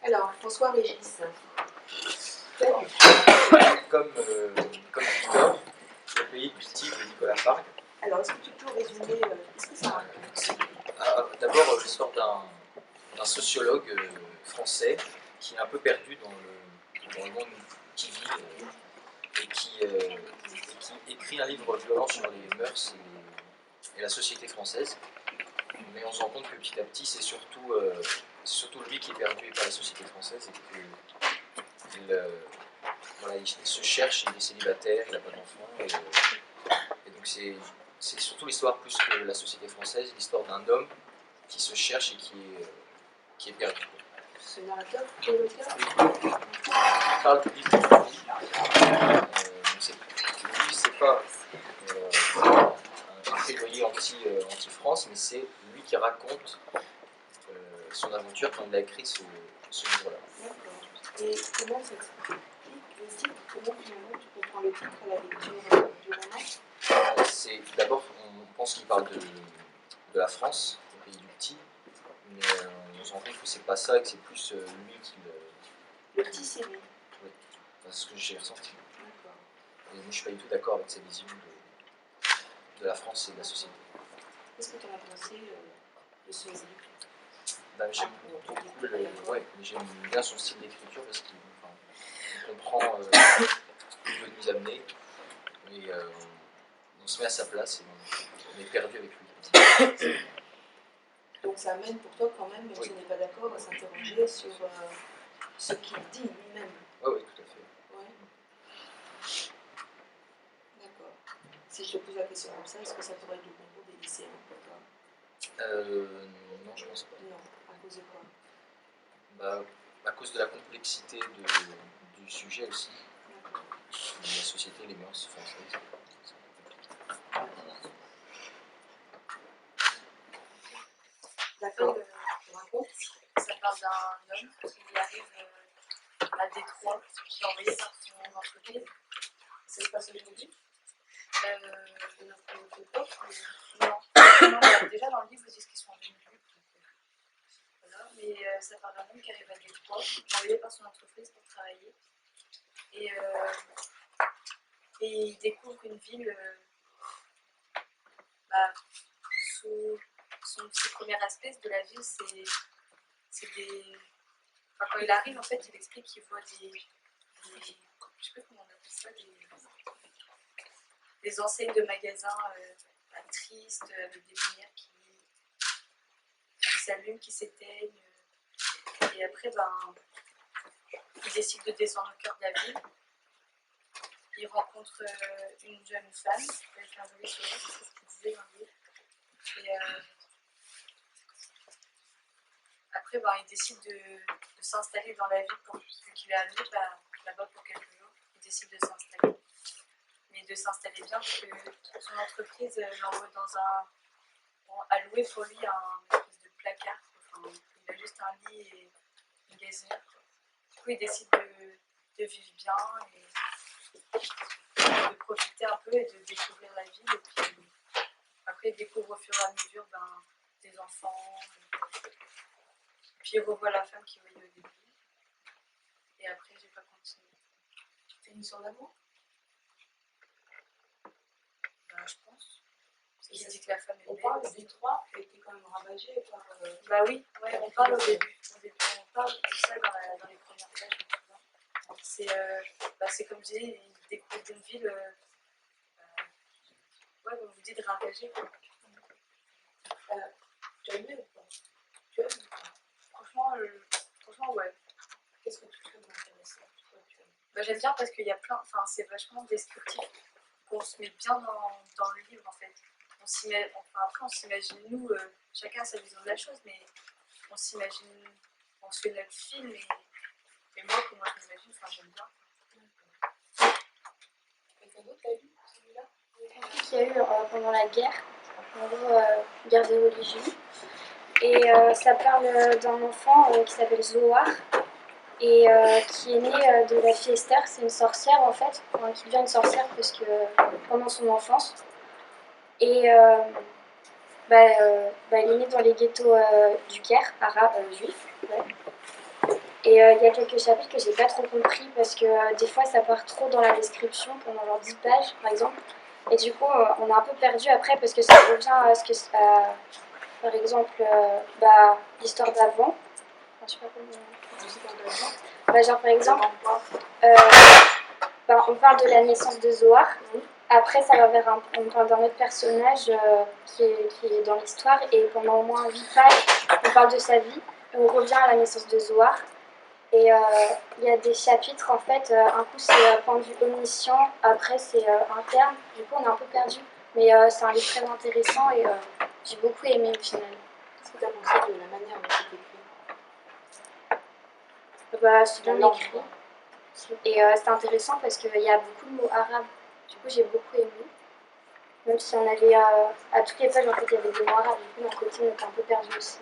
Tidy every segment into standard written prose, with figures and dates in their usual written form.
Alors, François Régis. Comme Victor, le pays du style de Nicolas Fargue. Alors, est-ce que tu peux résumer, qu'est-ce que ça raconte? D'abord, l'histoire d'un sociologue français qui est un peu perdu dans le monde qui vit et qui écrit un livre violent sur les mœurs et la société française. Mais on se rend compte que petit à petit, c'est surtout lui qui est perdu et pas la société française, et qu'il il se cherche, il est célibataire, il n'a pas d'enfant, et donc c'est surtout l'histoire plus que la société française, l'histoire d'un homme qui se cherche et qui est perdu. Ce narrateur, qui est l'auteur? Il parle du livre de lui. Lui, c'est pas un plaidoyer anti-France, mais c'est lui qui raconte son aventure quand il a écrit ce livre-là. D'accord. Et comment s'explique le titre? Comment finalement tu comprends le titre à la lecture du roman? D'abord, on pense qu'il parle de la France, le pays du petit, mais on se rend compte que c'est pas ça et que c'est plus lui qui le petit Cyril. Oui, c'est ce que j'ai ressenti. D'accord. Et moi, je suis pas du tout d'accord avec sa vision de la France et de la société. Qu'est-ce que tu en as pensé de ce livre? J'aime j'aime bien son style d'écriture parce qu'il comprend où il veut nous amener et on se met à sa place et on est perdu avec lui. Donc ça amène pour toi quand même, même si on n'est pas d'accord, à s'interroger sur ce qu'il dit lui-même. Oui, tout à fait. Ouais. D'accord. Si je te pose la question comme ça, est-ce que ça pourrait être du concours des lycéens pour toi? Non, je pense pas. Non, à cause de quoi? À cause de la complexité du sujet aussi. La société, les mœurs françaises. D'accord. Ça parle d'un homme qui arrive à Détroit, qui est envoyé par son entreprise. Ça se passe aujourd'hui? De notre époque, non, déjà dans le livre, ils disent qu'ils sont en 2008. Voilà. Mais ça parle d'un homme qui arrive à Détroit, qui est envoyé par son entreprise pour travailler. Et il découvre une ville sous ses premiers aspects de la ville, c'est des. Enfin, quand il arrive, en fait, il explique qu'il voit des je sais pas comment on appelle ça, des enseignes de magasins tristes, avec des lumières qui s'allument, qui s'éteignent. Et après, il décide de descendre au cœur de la ville. Il rencontre une jeune femme, avec un joli sourire, c'est ce qu'il disait dans le livre. Et après, il décide de s'installer dans la ville, vu qu'il est amené là-bas pour quelques jours. Il décide de s'installer. Mais de s'installer bien, parce que son entreprise l'envoie à louer pour lui un espèce de placard. Enfin, il a juste un lit et une gazinière. Du coup, il décide de vivre bien et de profiter un peu et de découvrir la ville. Et puis après, il découvre au fur et à mesure des enfants. Puis il revoit la femme qu'il voyait au début. Et après, j'ai pas continué. C'est une histoire d'amour? Je pense. Il dit que la femme est belle. On parle des trois qui a été quand même ravagée par. Oui, ouais, on parle au début. On parle de ça dans les premières pages. C'est comme je disais, il découvre une ville, comme vous dites, ravagée. Tu as aimé ou pas? Tu aimes ou pas? Franchement, ouais. Qu'est-ce que tu trouves intéressant? J'aime bien parce qu'il y a plein. Enfin, c'est vachement descriptif. On se met bien dans le livre en fait. Après, on s'imagine, nous, chacun a sa vision de la chose, mais on s'imagine, on se fait notre film, et moi, comment je m'imagine, j'aime bien. Quelqu'un d'autre l'a lu, celui-là? Qu'il y a eu pendant la guerre, en gros, guerre des religions. Et ça parle d'un enfant qui s'appelle Zohar, et qui est né de la fille Esther. C'est une sorcière en fait, qui devient une sorcière parce que pendant son enfance. Et il est né dans les ghettos du Caire, arabes, juifs. Ouais. Et il y a quelques chapitres que j'ai pas trop compris parce que des fois ça part trop dans la description pendant genre 10 pages par exemple. Et du coup on est un peu perdu après parce que ça revient à ce que par exemple l'histoire d'avant. Enfin, je sais pas comment L'histoire d'avant. genre par exemple Avant quoi? on parle de la naissance de Zohar. Après, ça va vers on parle d'un autre personnage qui est dans l'histoire. Et pendant au moins 8 pages, on parle de sa vie. Et on revient à la naissance de Zohar. Et il y a des chapitres, en fait, un coup c'est point de vue omniscient, après c'est interne. Du coup, on est un peu perdu. Mais c'est un livre très intéressant et j'ai beaucoup aimé au final. Qu'est-ce que tu as pensé de la manière dont c'est écrit? C'est La bien langue, écrit. quoi. Et c'est intéressant parce qu'il y a beaucoup de mots arabes. Du coup, j'ai beaucoup aimé. Même si on avait à toutes les pages, en fait, il y avait des mots arabes. Du coup, d'un côté, on était un peu perdu aussi.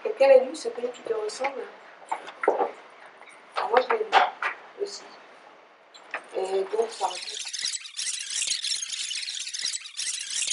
Quelqu'un l'a lu, ce pays qui te ressemble? Alors moi, je l'ai lu aussi. Et donc, ça raconte